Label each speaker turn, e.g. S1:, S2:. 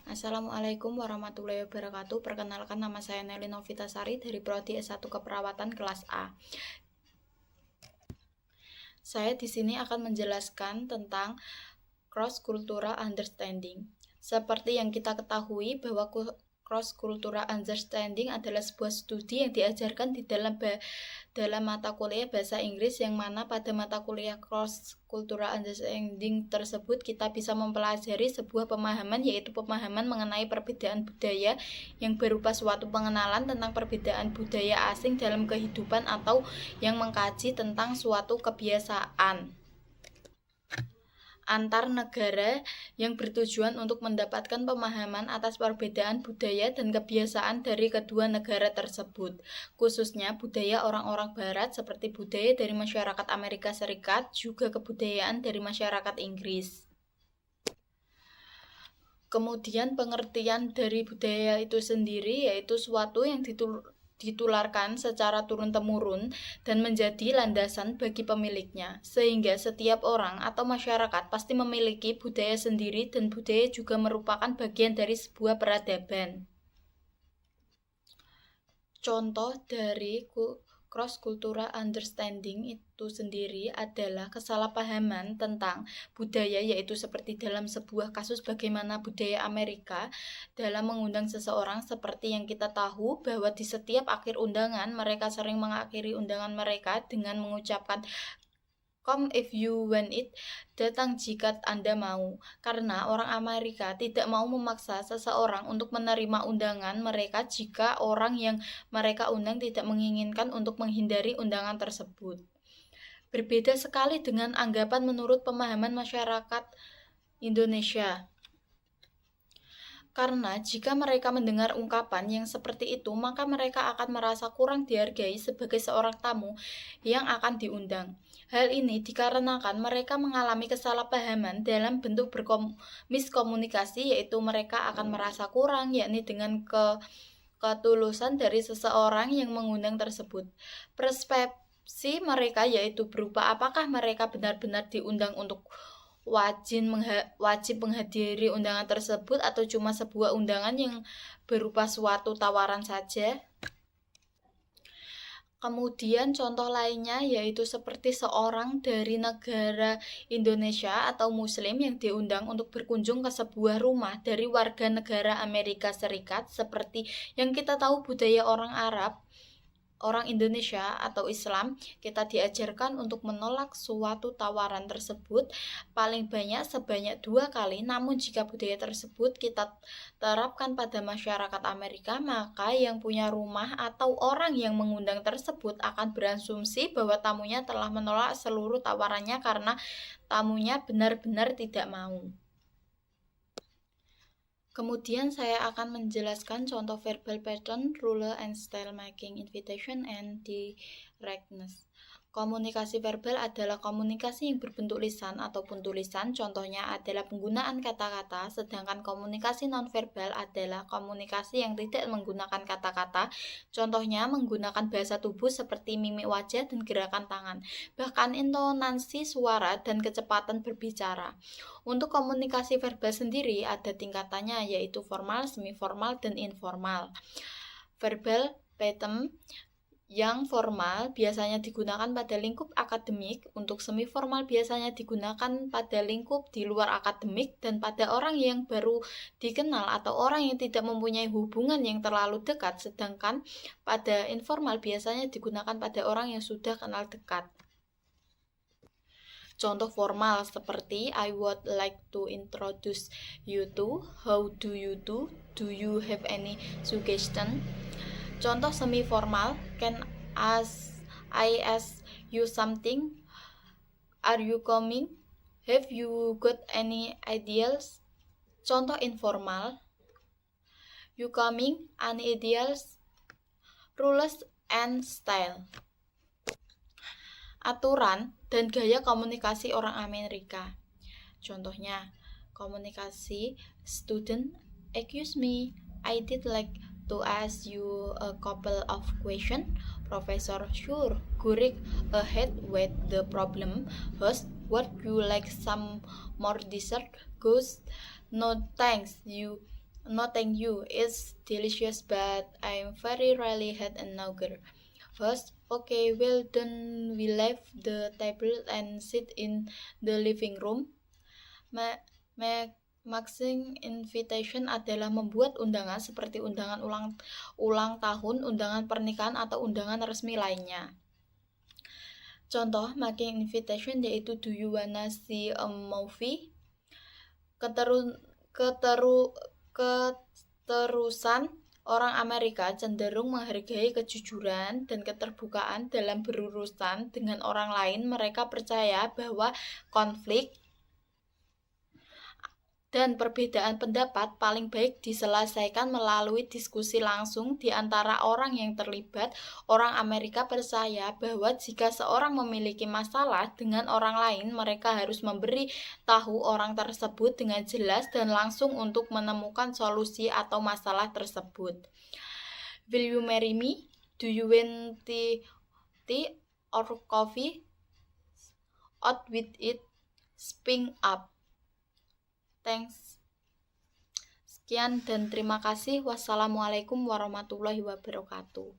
S1: Assalamualaikum warahmatullahi wabarakatuh. Perkenalkan, nama saya Nelly Novitasari dari Prodi S1 Keperawatan kelas A. Saya di sini akan menjelaskan tentang cross-cultural understanding. Seperti yang kita ketahui bahwa cross-cultural understanding adalah sebuah studi yang diajarkan di dalam mata kuliah bahasa Inggris, yang mana pada mata kuliah cross-cultural understanding tersebut kita bisa mempelajari sebuah pemahaman, yaitu pemahaman mengenai perbedaan budaya yang berupa suatu pengenalan tentang perbedaan budaya asing dalam kehidupan atau yang mengkaji tentang suatu kebiasaan antar negara yang bertujuan untuk mendapatkan pemahaman atas perbedaan budaya dan kebiasaan dari kedua negara tersebut, khususnya budaya orang-orang barat seperti budaya dari masyarakat Amerika Serikat, juga kebudayaan dari masyarakat Inggris. Kemudian pengertian dari budaya itu sendiri yaitu suatu yang ditularkan secara turun-temurun dan menjadi landasan bagi pemiliknya, sehingga setiap orang atau masyarakat pasti memiliki budaya sendiri, dan budaya juga merupakan bagian dari sebuah peradaban. Contoh dari cross-cultural understanding itu sendiri adalah kesalahpahaman tentang budaya, yaitu seperti dalam sebuah kasus bagaimana budaya Amerika dalam mengundang seseorang, seperti yang kita tahu bahwa di setiap akhir undangan mereka sering mengakhiri undangan mereka dengan mengucapkan "Come if you want it", datang jika Anda mau, karena orang Amerika tidak mau memaksa seseorang untuk menerima undangan mereka jika orang yang mereka undang tidak menginginkan untuk menghindari undangan tersebut. Berbeda sekali dengan anggapan menurut pemahaman masyarakat Indonesia. Karena jika mereka mendengar ungkapan yang seperti itu, maka mereka akan merasa kurang dihargai sebagai seorang tamu yang akan diundang. Hal ini dikarenakan mereka mengalami kesalahpahaman dalam bentuk miskomunikasi, yaitu mereka akan merasa kurang, yakni dengan ketulusan dari seseorang yang mengundang tersebut. Persepsi mereka yaitu berupa apakah mereka benar-benar diundang untuk wajib menghadiri undangan tersebut, atau cuma sebuah undangan yang berupa suatu tawaran saja. Kemudian contoh lainnya yaitu seperti seorang dari negara Indonesia atau Muslim yang diundang untuk berkunjung ke sebuah rumah dari warga negara Amerika Serikat. Seperti yang kita tahu budaya orang Arab, orang Indonesia atau Islam, kita diajarkan untuk menolak suatu tawaran tersebut paling banyak sebanyak 2 kali. Namun jika budaya tersebut kita terapkan pada masyarakat Amerika, maka yang punya rumah atau orang yang mengundang tersebut akan berasumsi bahwa tamunya telah menolak seluruh tawarannya karena tamunya benar-benar tidak mau. Kemudian saya akan menjelaskan contoh verbal pattern, rule and style making, invitation and directness. Komunikasi verbal adalah komunikasi yang berbentuk lisan ataupun tulisan, contohnya adalah penggunaan kata-kata, sedangkan komunikasi nonverbal adalah komunikasi yang tidak menggunakan kata-kata, contohnya menggunakan bahasa tubuh seperti mimik wajah dan gerakan tangan, bahkan intonasi suara dan kecepatan berbicara. Untuk komunikasi verbal sendiri ada tingkatannya, yaitu formal, semi-formal, dan informal. Verbal pattern yang formal biasanya digunakan pada lingkup akademik, untuk semi formal biasanya digunakan pada lingkup di luar akademik dan pada orang yang baru dikenal atau orang yang tidak mempunyai hubungan yang terlalu dekat, sedangkan pada informal biasanya digunakan pada orang yang sudah kenal dekat. Contoh formal seperti I would like to introduce you to, how do you do you have any suggestion? Contoh semi formal, can I ask you something? Are you coming? Have you got any ideas? Contoh informal, you coming? Any ideas? Rules and style. Aturan dan gaya komunikasi orang Amerika. Contohnya, komunikasi student, excuse me, I did like to ask you a couple of questions. Professor, sure, go ahead with the problem. Host, would you like some more dessert? Ghost, no thanks, you No, thank you. It's delicious, but I very rarely had a nougat. First, okay, well done. We left the table and sit in the living room. Ma- ma- Maxing invitation adalah membuat undangan seperti undangan ulang tahun, undangan pernikahan, atau undangan resmi lainnya. Contoh making invitation yaitu do you wanna see a movie? Keterusan orang Amerika cenderung menghargai kejujuran dan keterbukaan dalam berurusan dengan orang lain. Mereka percaya bahwa konflik dan perbedaan pendapat paling baik diselesaikan melalui diskusi langsung di antara orang yang terlibat. Orang Amerika percaya bahwa jika seorang memiliki masalah dengan orang lain, mereka harus memberi tahu orang tersebut dengan jelas dan langsung untuk menemukan solusi atau masalah tersebut. Will you marry me? Do you want tea or coffee? Out with it. Speak up. Thanks. Sekian dan terima kasih. Wassalamualaikum warahmatullahi wabarakatuh.